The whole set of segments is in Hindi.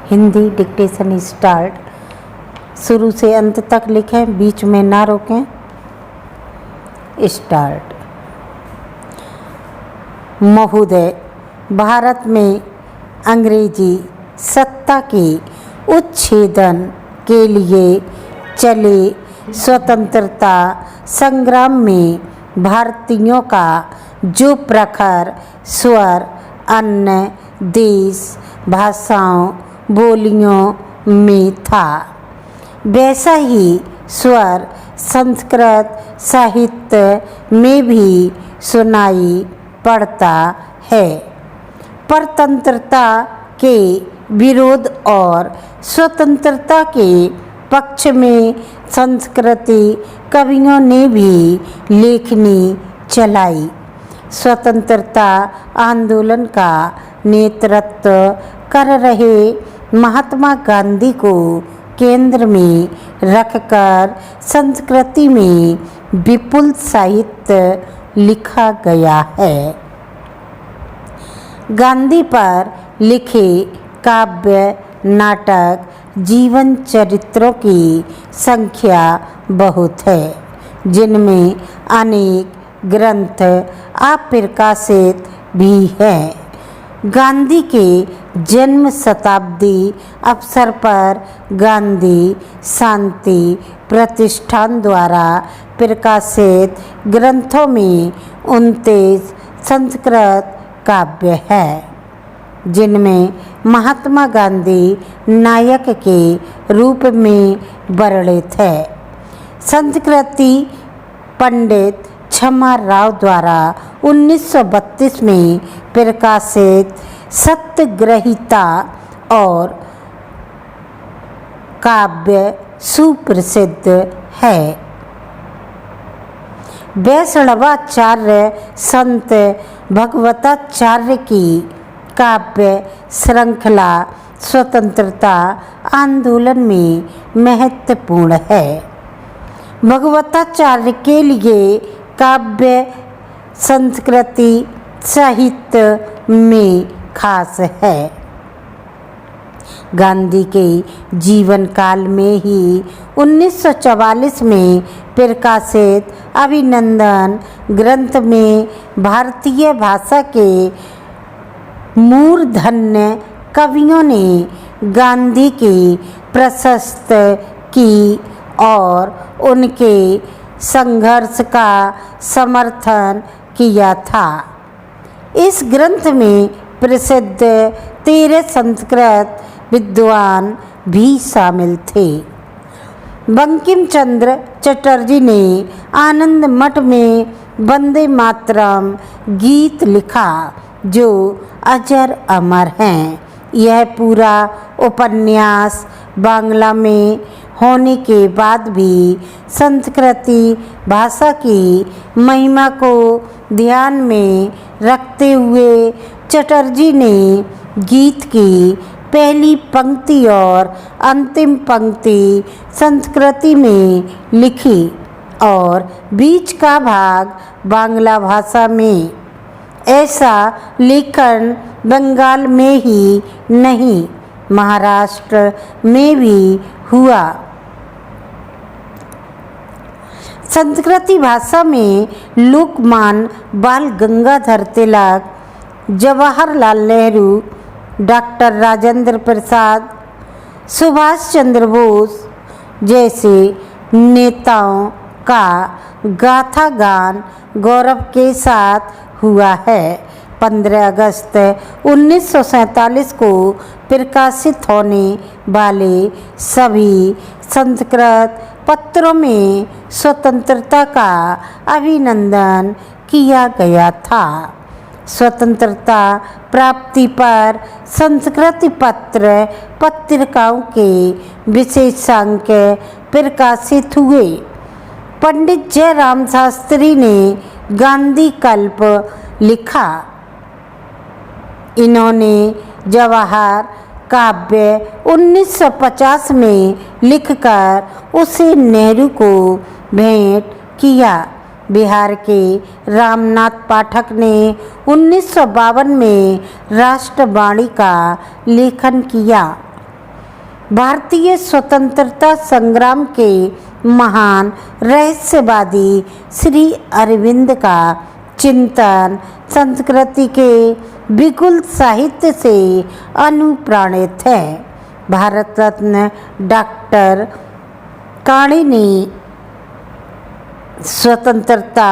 Hindi dictation start. शुरू से अंत तक लिखें, बीच में ना रोकें। स्टार्ट। महोदय, भारत में अंग्रेजी सत्ता के उच्छेदन के लिए चले स्वतंत्रता संग्राम में भारतीयों का जो प्रखर स्वर अन्य देश भाषाओं बोलियों में था, वैसा ही स्वर संस्कृत साहित्य में भी सुनाई पड़ता है। परतंत्रता के विरोध और स्वतंत्रता के पक्ष में संस्कृति कवियों ने भी लेखनी चलाई। स्वतंत्रता आंदोलन का नेतृत्व कर रहे महात्मा गांधी को केंद्र में रखकर संस्कृति में विपुल साहित्य लिखा गया है। गांधी पर लिखे काव्य नाटक जीवन चरित्रों की संख्या बहुत है, जिनमें अनेक ग्रंथ अप्रकाशित भी हैं। गांधी के जन्म शताब्दी अवसर पर गांधी शांति प्रतिष्ठान द्वारा प्रकाशित ग्रंथों में 29 संस्कृत काव्य है, जिनमें महात्मा गांधी नायक के रूप में वर्णित है। संस्कृति पंडित क्षमा राव द्वारा 1932 में प्रकाशित सत्यग्रहिता और काव्य सुप्रसिद्ध है। वैष्णवाचार्य संत भगवताचार्य की काव्य श्रृंखला स्वतंत्रता आंदोलन में महत्वपूर्ण है। भगवताचार्य के लिए काव्य संस्कृति साहित्य में खास है। गांधी के जीवन काल में ही 1944 में प्रकाशित अभिनंदन ग्रंथ में भारतीय भाषा के मूर्धन्य कवियों ने गांधी की प्रशंसा की और उनके संघर्ष का समर्थन किया था। इस ग्रंथ में प्रसिद्ध 13 संस्कृत विद्वान भी शामिल थे। बंकिम चंद्र चटर्जी ने आनंद मठ में वंदे मातरम गीत लिखा, जो अजर अमर हैं। यह पूरा उपन्यास बांग्ला में होने के बाद भी संस्कृति भाषा की महिमा को ध्यान में रखते हुए चटर्जी ने गीत की पहली पंक्ति और अंतिम पंक्ति संस्कृति में लिखी और बीच का भाग बांग्ला भाषा में। ऐसा लेखन बंगाल में ही नहीं, महाराष्ट्र में भी हुआ। संस्कृति भाषा में लोकमान्य बाल गंगाधर तिलक, जवाहरलाल नेहरू, डॉक्टर राजेंद्र प्रसाद, सुभाष चंद्र बोस जैसे नेताओं का गाथा गान गौरव के साथ हुआ है। 15 अगस्त 1947 को प्रकाशित होने वाले सभी संस्कृत पत्रों में स्वतंत्रता का अभिनंदन किया गया था। स्वतंत्रता प्राप्ति पर संस्कृत पत्र पत्रिकाओं के विशेषांक प्रकाशित हुए। पंडित जयराम शास्त्री ने गांधी कल्प लिखा। इन्होंने जवाहर काव्य 1950 में लिखकर उसे नेहरू को भेंट किया। बिहार के रामनाथ पाठक ने 1952 में राष्ट्रवाणी का लेखन किया। भारतीय स्वतंत्रता संग्राम के महान रहस्यवादी श्री अरविंद का चिंतन संस्कृति के विपुल साहित्य से अनुप्राणित है। भारत रत्न डॉक्टर काणे ने स्वतंत्रता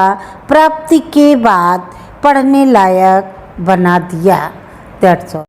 प्राप्ति के बाद पढ़ने लायक बना दिया। That's all.